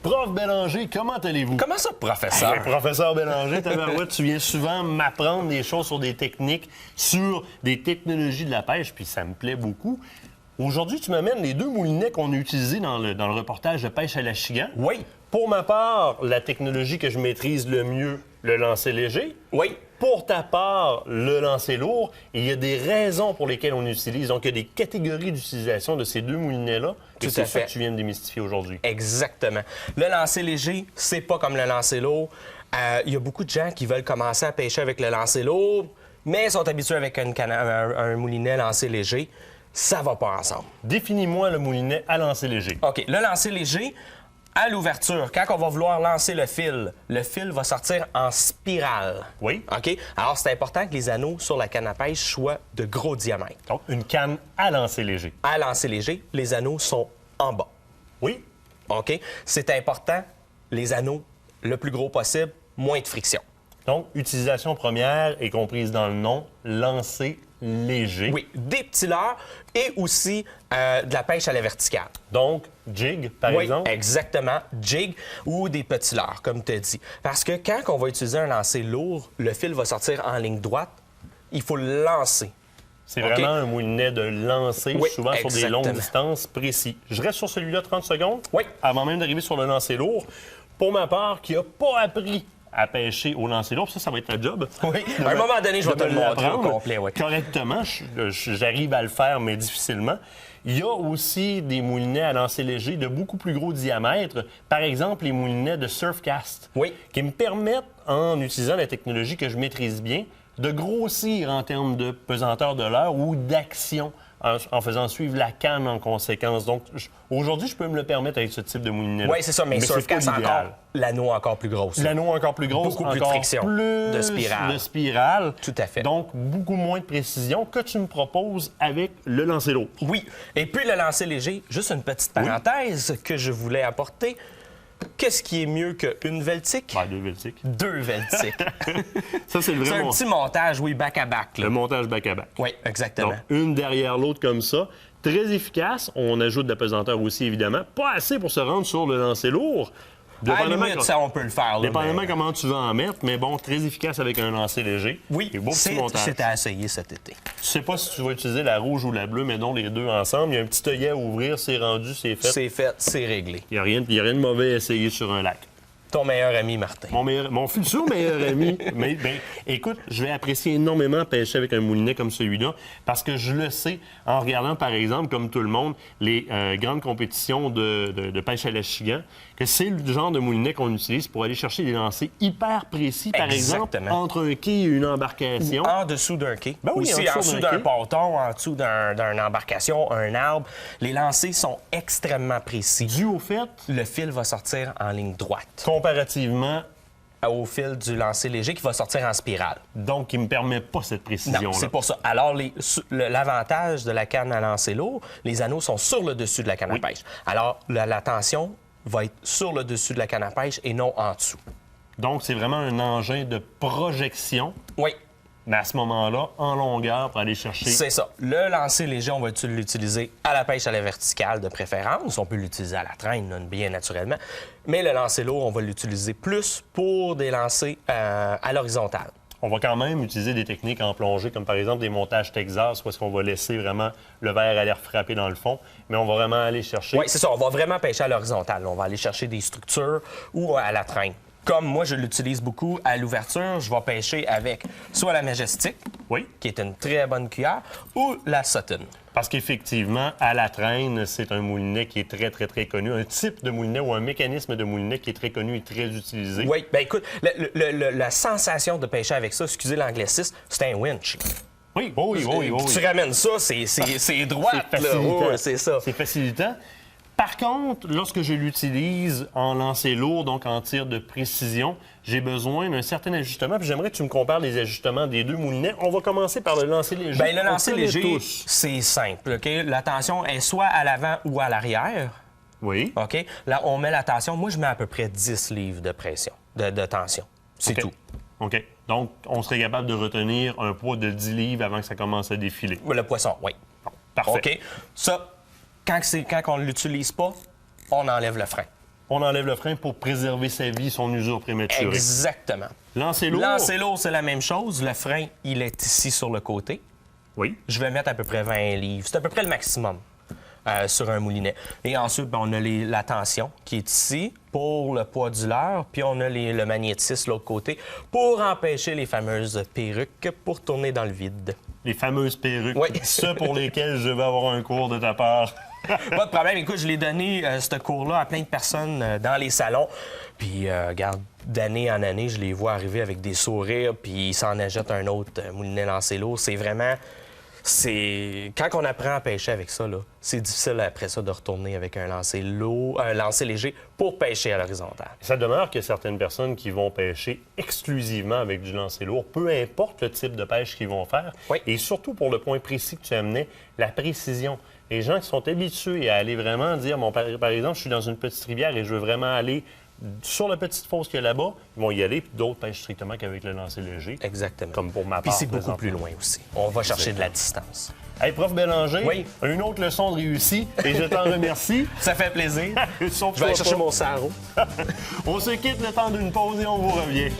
Prof Bélanger, comment allez-vous? Comment ça, professeur? Professeur Bélanger, tabarouette, tu viens souvent m'apprendre des choses sur des techniques, sur des technologies de la pêche, puis ça me plaît beaucoup. Aujourd'hui, tu m'amènes les deux moulinets qu'on a utilisés dans le reportage de pêche à l'achigan. Oui. Pour ma part, la technologie que je maîtrise le mieux, le lancer léger. Oui. Pour ta part, le lancer lourd. Il y a des raisons pour lesquelles on utilise. Donc, il y a des catégories d'utilisation de ces deux moulinets-là. Tout c'est à ça fait. que tu viens de démystifier aujourd'hui. Exactement. Le lancer léger, c'est pas comme le lancer lourd. Il y a beaucoup de gens qui veulent commencer à pêcher avec le lancer lourd, mais sont habitués avec un moulinet lancer léger. Ça va pas ensemble. Définis-moi le moulinet à lancer léger. OK. Le lancer léger, à l'ouverture, quand on va vouloir lancer le fil va sortir en spirale. Oui. OK? Alors, c'est important que les anneaux sur la canne à pêche soient de gros diamètre. Donc, une canne à lancer léger. À lancer léger, les anneaux sont en bas. Oui. OK? C'est important, les anneaux le plus gros possible, moins de friction. Donc, utilisation première est comprise dans le nom, lancer léger. Oui, des petits leurres et aussi de la pêche à la verticale. Donc, jig, par Oui, exemple. exactement, jig ou des petits leurres, comme tu as dit. Parce que quand on va utiliser un lancer lourd, le fil va sortir en ligne droite. Il faut le lancer. C'est OK. vraiment un moulinet de lancer, Oui, souvent sur des exactement. longues distances précis. Je reste sur celui-là 30 secondes. Oui. Avant même d'arriver sur le lancer lourd. Pour ma part, qui n'a pas appris à pêcher au lancer lourd, ça va être ta job. Oui, à un moment donné, je vais te le montrer au complet. Oui. Correctement, j'arrive à le faire, mais difficilement. Il y a aussi des moulinets à lancer léger de beaucoup plus gros diamètre. Par exemple, les moulinets de Surfcast, Oui. qui me permettent, en utilisant la technologie que je maîtrise bien, de grossir en termes de pesanteur de leurre ou d'action en faisant suivre la canne en conséquence. Donc, aujourd'hui, je peux me le permettre avec ce type de moulinet-là. Oui, c'est ça, mais Surfcast, c'est pas l'idéal. encore l'anneau encore plus gros. L'anneau encore plus gros, Beaucoup plus de encore friction, plus de spirale. de spirale. Tout à fait. Donc, beaucoup moins de précision que tu me proposes avec le lancer lourd. Oui. Et puis le lancer léger, juste une petite parenthèse que je voulais apporter. Qu'est-ce qui est mieux qu'une Veltic? Ben, deux Veltic. Deux Veltic. Ça, c'est le C'est vrai un petit montage, oui, back-à-back. le montage back-à-back. Oui, exactement. Donc, une derrière l'autre comme ça. Très efficace. On ajoute de la pesanteur aussi, évidemment. Pas assez pour se rendre sur le lancer lourd. À la Dépendamment limite, ça, on peut le faire. Là, dépendamment mais- comment tu vas en mettre, mais bon, très efficace avec un lancer léger. Oui, Et beau petit montage. c'est à essayer cet été. Je sais pas si tu vas utiliser la rouge ou la bleue, mais non, les deux ensemble. Il y a un petit œillet à ouvrir, c'est rendu, c'est fait. C'est fait, c'est réglé. Il n'y a rien de mauvais à essayer sur un lac. Ton meilleur ami, Martin. Mon futur meilleur ami. Mais ben, écoute, je vais apprécier énormément pêcher avec un moulinet comme celui-là parce que je le sais en regardant, par exemple, comme tout le monde, les grandes compétitions de pêche à l'achigan, que c'est le genre de moulinet qu'on utilise pour aller chercher des lancers hyper précis, par exemple, Exactement. entre un quai et une embarcation. En dessous d'un quai. Ben oui, aussi en en dessous dessous d'un d'un quai. ponton, en dessous d'une embarcation, un arbre. Les lancers sont extrêmement précis. Dû au fait, Le fil va sortir en ligne droite comparativement, au fil du lancer léger qui va sortir en spirale. donc, qui ne me permet pas cette précision-là. Non, c'est pour ça. Alors, l'avantage de la canne à lancer lourd, les anneaux sont sur le dessus de la canne à pêche. Alors, la tension va être sur le dessus de la canne à pêche et non en dessous. Donc, c'est vraiment un engin de projection, Oui, mais à ce moment-là, en longueur pour aller chercher. c'est ça. Le lancer léger, on va l'utiliser à la pêche à la verticale de préférence. On peut l'utiliser à la traîne, là, bien naturellement. Mais le lancer lourd, on va l'utiliser plus pour des lancers à l'horizontale. On va quand même utiliser des techniques en plongée, comme par exemple des montages Texas, où est-ce qu'on va laisser vraiment le verre aller frapper dans le fond, mais on va vraiment aller chercher. Oui, c'est ça. On va vraiment pêcher à l'horizontale. On va aller chercher des structures ou à la traîne. Comme moi, je l'utilise beaucoup à l'ouverture, je vais pêcher avec soit la Majestic, Oui, qui est une très bonne cuillère, ou la Sutton. parce qu'effectivement, à la traîne, c'est un moulinet qui est très, très, très connu. Un type de moulinet ou un mécanisme de moulinet qui est très connu et très utilisé. Oui, bien écoute, la sensation de pêcher avec ça, excusez l'anglicisme, c'est un winch. Oui, oui. Tu ramènes ça, c'est droit. C'est facilitant. Ouais, c'est ça. C'est facilitant. Par contre, lorsque je l'utilise en lancer lourd, donc en tir de précision, j'ai besoin d'un certain ajustement. Puis j'aimerais que tu me compares les ajustements des deux moulinets. On va commencer par le lancer léger. Bien, le lancer On connaît léger, tous. c'est simple. OK? La tension est soit à l'avant ou à l'arrière. Oui. OK? Là, on met la tension. Moi, je mets à peu près 10 livres de pression, de tension. C'est OK. tout. OK. Donc, on serait capable de retenir un poids de 10 livres avant que ça commence à défiler. Le poisson, oui. Parfait. OK? Ça, quand on ne l'utilise pas, on enlève le frein. on enlève le frein pour préserver sa vie, son usure prématurée. Exactement. Lancer lourd. Lancer lourd, c'est la même chose. Le frein, il est ici sur le côté. Oui. Je vais mettre à peu près 20 livres. C'est à peu près le maximum sur un moulinet. Et ensuite, ben, on a la tension qui est ici pour le poids du leurre, puis on a le magnétisme de l'autre côté pour empêcher les fameuses perruques pour tourner dans le vide. Les fameuses perruques. Oui. Ceux pour lesquels je vais avoir un cours de ta part. Pas de problème. Écoute, je l'ai donné, ce cours-là, à plein de personnes dans les salons. Puis, regarde, d'année en année, je les vois arriver avec des sourires, puis ils s'en achètent un autre moulinet lancé lourd. C'est vraiment... Quand on apprend à pêcher avec ça, là, c'est difficile après ça de retourner avec un lancer lourd, un lancer léger pour pêcher à l'horizontale. Ça demeure que certaines personnes qui vont pêcher exclusivement avec du lancer lourd, peu importe le type de pêche qu'ils vont faire, Oui. et surtout pour le point précis que tu amenais, la précision. Les gens qui sont habitués à aller vraiment dire, bon, par exemple, je suis dans une petite rivière et je veux vraiment aller sur la petite fosse qu'il y a là-bas, ils vont y aller, puis d'autres pêchent strictement qu'avec le lancer léger. Exactement. Comme pour ma part. Puis c'est beaucoup présentement. plus loin aussi. On va chercher de la distance. Hey, prof Bélanger, Oui. une autre leçon de réussie, et je t'en remercie. Ça fait plaisir. Sauf Je vais aller toi chercher pas. mon sarreau. On se quitte le temps d'une pause et on vous revient.